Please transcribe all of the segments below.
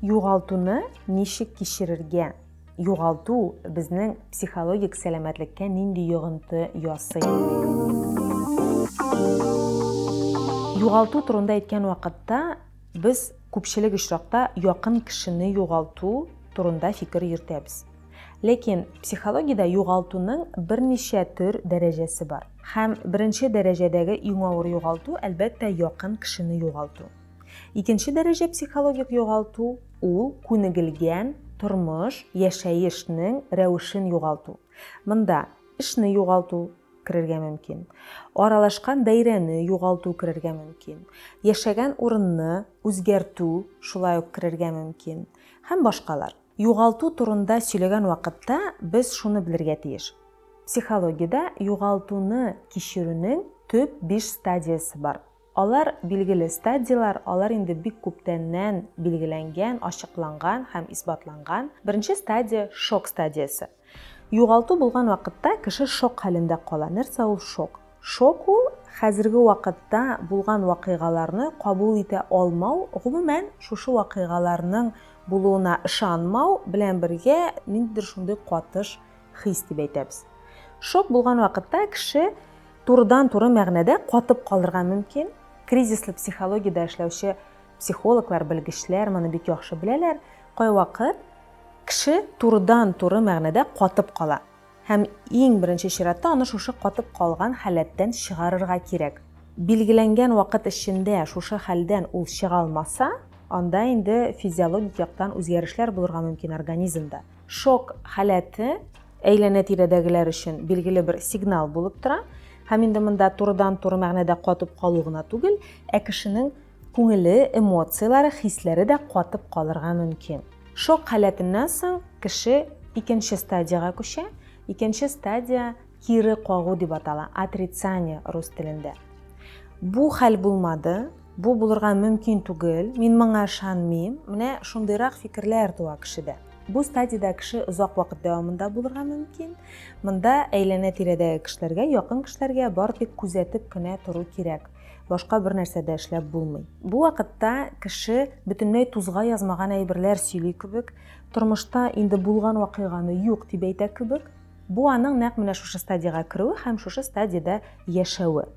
югалтуны ничек кичерергә? Югалту безнең психологик сәламәтлеккә нинди йогынты ясый? Югалту турында әйткән вакытта без күпчелек очракта якын кешене югалту турында фикер йөртәбез. Ләкин психологиядә югалтуның берничә төр дәрәҗәсе бар. Һәм беренче дәрәҗәдәге иң авыр югалту әлбәттә якын кешене югалту. Икенче дәрәҗә психологик югалту ул күнегелгән тормыш, яшәешнең рәвешен югалту. Монда эшне югалту керергә мөмкин. Аралашкан даирәне югалту керергә мөмкин. Яшәгән урынны үзгәртү шулай ук керергә мөмкин. Һәм башкалар. Югалту турында сөйләгән вакытта без шуны белергә тиеш. Психологиядә югалтуны кичерүнең төп 5 стадиясе бар. Алар билгеле стадиялар, алар инде бик күптәннән билгеләнгән, ачыкланган һәм исбатланган. Беренче стадия шок стадиясе. Югалту булган вакытта кеше шок хәлендә кала. Нәрсә ул шок? Шок ул хәзерге вакытта булган вакыйгаларны кабул итә алмау, гомумән шушы вакыйгаларның булуына ышанмау белән бергә ниндидер шундый катыш хис дип әйтәбез. Шок булган вакытта кеше турыдан-туры мәгънәдә катып калырга мөмкин. Кризислы психологиядә эшләүче психологлар, белгечләр моны бик яхшы беләләр. Кайвакыт кеше турыдан-туры мәгънәдә катып кала. Һәм иң беренче чиратта аны шушы катып калган халәттән чыгарырга кирәк. Билгеләнгән вакыт эчендә шушы хәлдән ул чыга алмаса, анда инде физиологик яктан үзгәрешләр булырга мөмкин организмда. Шок халәте әйләнә-тирәдәгеләр өчен билгеле бер сигнал булып тора. Һәм инде монда турыдан-туры мәгънәдә катып калу гына түгел, кешенең күңеле, эмоциялары, хисләре дә катып калырга мөмкин. Шок халәтеннән соң кеше икенче стадияга күчә. Икенче стадия кире кагу дип атала, отрицание рус телендә. Бу хәл булмады, бу булырга мөмкин түгел, мин моңа ышанмыйм. Менә шундыйрак фикерләр туа кешедә. Бу стадияда кеше озак вакыт дәвамында булырга мөмкин. Монда әйләнә-тирәдәге кешеләргә, якын кешеләргә бар тик күзәтеп кенә тору кирәк. Башка бер нәрсә дә эшләп булмый. Бу вакытта кеше бөтенләй тузга язмаган әйберләр сөйли кебек, тормышта инде булган вакыйганы юк дип әйтә кебек. Бу аның нәкъ менә шушы стадияга керүе һәм шушы стадияда яшәүе.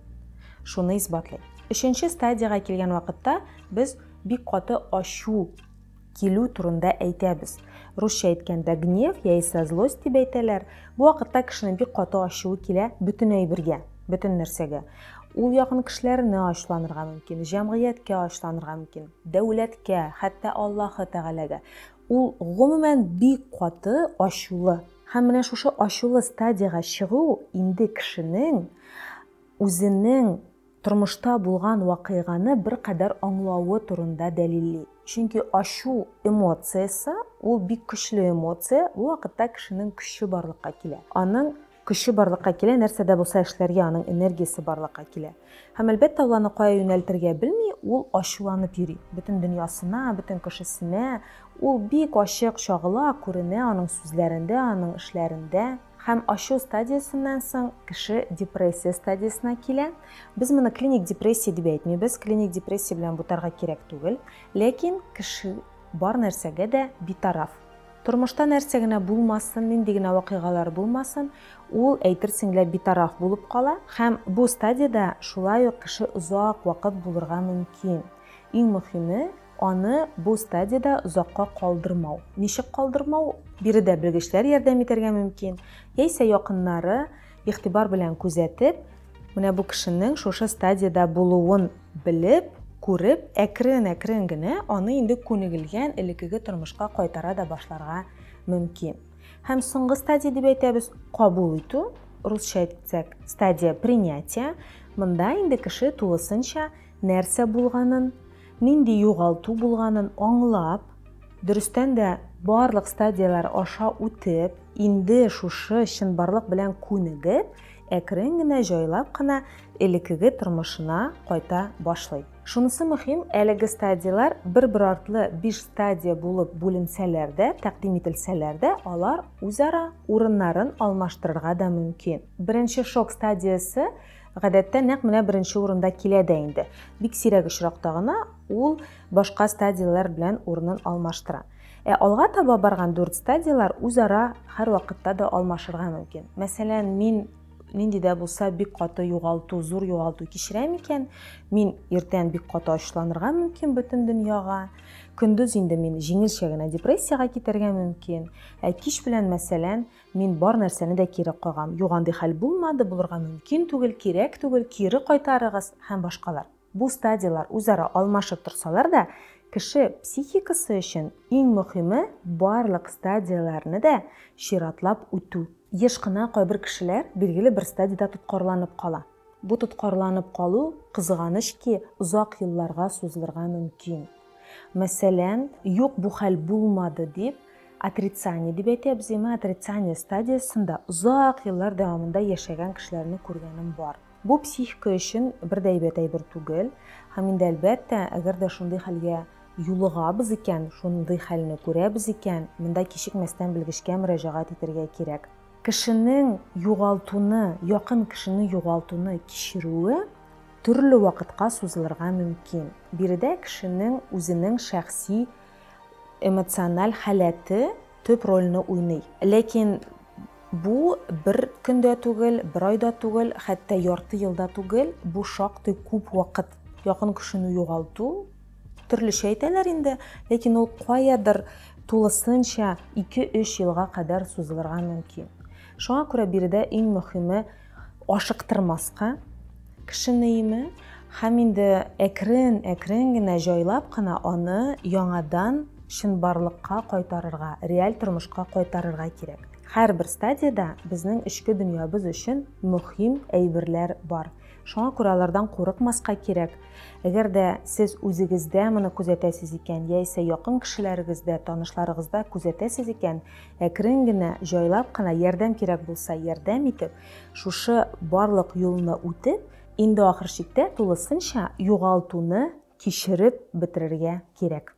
Шуны исбатлый. Өченче стадияга килгән вакытта без бик каты ачу килү турында әйтәбез. Русча әйткәндә гнев яисә злость дип әйтәләр. Бу вакытта кешенең бик каты ачуы килә бөтен әйбергә, бөтен нәрсәгә. Ул якын кешеләрне ачуланырга мөмкин, җәмгыятькә ачуланырга мөмкин, дәүләткә, хәтта Аллаһы Тәгаләгә. Ул гомумән бик каты ачулы. Һәм менә шушы ачулы стадияга чыгу инде кешенең үзенең тормышта булган вакыйганы бер кадәр аңлавы турында дәлилли. Чөнки ачу эмоциясе, ул бик көчле эмоция, бу вакытта кешенең көче барлыкка килә. Аның көче барлыкка килә, нәрсәдә булса эшләргә аның энергиясе барлыкка килә. Һәм әлбәттә ул аны кая юнәлтергә белми, ул ачуланып йөри. Бөтен дөньясына, бөтен кешесенә ул бик ачык чагыла, күренә аның сүзләрендә, аның эшләрендә. Һәм ачу стадиясыннан соң кеше депрессия стадиясына килә. Без моны клиник депрессия дип әйтмибез, клиник депрессия белән бутарга кирәк түгел. Ләкин кеше бар нәрсәгә дә битараф. Тормышта нәрсә генә булмасын, нинди генә вакыйгалар булмасын, ул әйтерсеңләп битараф булып кала. Һәм бу стадияда шулай ук кеше узак вакыт булырга мөмкин. Иң мөһиме аны бу стадияда озакка калдырмау. Ничек калдырмау? Биредә белгечләр ярдәм итәргә мөмкин. Яисә якыннары игътибар белән күзәтеп, менә бу кешенең шушы стадияда булуын белеп, күреп, әкрен-әкрен генә аны инде күнегелгән элеккеге тормышка кайтара да башларга мөмкин. Һәм соңгы стадия дип әйтәбез, кабул итү, русча әйтсәк, стадия принятия. Монда инде кеше тулысынча нәрсә булганын, нинди югалту булганын аңлап, дөрестән дә барлык стадиялар аша үтеп, инде шушы чынбарлык белән күнегеп, әкрен генә җайлап кына элеккеге тормышына кайта башлый. Шунысы мөһим, әлеге стадиялар бер-бер артлы 5 стадия булып бүленсәләр дә, тәкъдим ителсәләр дә, алар үзара урыннарын алмаштырырга да мөмкин. Беренче шок стадиясе гадәттә нәкъ менә беренче урында килә дә инде. Бик сирәк очракта гына ул башка стадиялар белән урынын алмаштыра. Алга таба барган 4 стадиялар үзара һәрвакытта да алмашырга мөмкин. Мәсәлән, мин нинди дә булса бик каты югалту, зур югалту кичерәм икән, мин иртән бик каты ачуланырга мөмкин бөтен дөньяга. Көндез инде мин җиңелчә генә депрессиягә китәргә мөмкин. Кич белән мәсәлән, мин бар нәрсәне дә кире куйгам. Юк, андый хәл булмады, булырга мөмкин түгел, кирәк түгел, кире кайтарыгыз һәм башкалар. Бу стадиялар үзара алмашып торсалар да, кеше психикасы өчен иң мөһиме барлык стадияларны да чиратлап үтү. Еш кына кайбер кешеләр билгеле бер стадияда тоткарланып кала. Бу тоткарланып калу кызганыч ки узак елларга сузылырга мөмкин. Мәсәлән, юк, бу хәл булмады дип, отрицание дип әйтәбез, отрицание стадиясында узак еллар дәвамында яшәгән кешеләрне күргәнем бар. Бу психика өчен бер дә әйбер түгел. Һәм инде әлбәттә, әгәр дә шундый хәлгә юлыгабыз икән, шундый хәлне күрәбез икән, монда кичекмәстән белгечкә мөрәҗәгать итәргә кирәк. Кешенең югалтуны, якын кешене югалтуны кичерүе төрле вакытка сузылырга мөмкин. Биредә кешенең үзенең шәхси эмоциональ халәте төп рольне уйный. Ләкин бу бер көндә түгел, бер айда түгел, хәтта ярты елда түгел, бу шактый күп вакыт. Якын кешене югалту төрлечә әйтәләр инде, ләкин ул каядыр тулысынча 2-3 елга кадәр сузылырга мөмкин. Шуңа күрә биредә иң мөһиме ашыктырмаска кешене һәм инде әкрен генә җайлап кына аны яңадан чынбарлыкка кайтарырга, реаль тормышка кайтарырга кирәк. Һәрбер стадияда безнең эчке дөньябыз өчен мөһим әйберләр бар. Шуңа күрә алардан курыкмаска кирәк. Әгәр дә сез үзегездә моны күзәтәсез икән, яисә якын кешеләрегездә, танышларыгызда күзәтәсез икән, әкрен генә җайлап кына ярдәм кирәк булса, ярдәм итеп, шушы барлык юлны үтеп, инде ахыр чиктә тулысынча югалтуны кичереп бетерергә кирәк.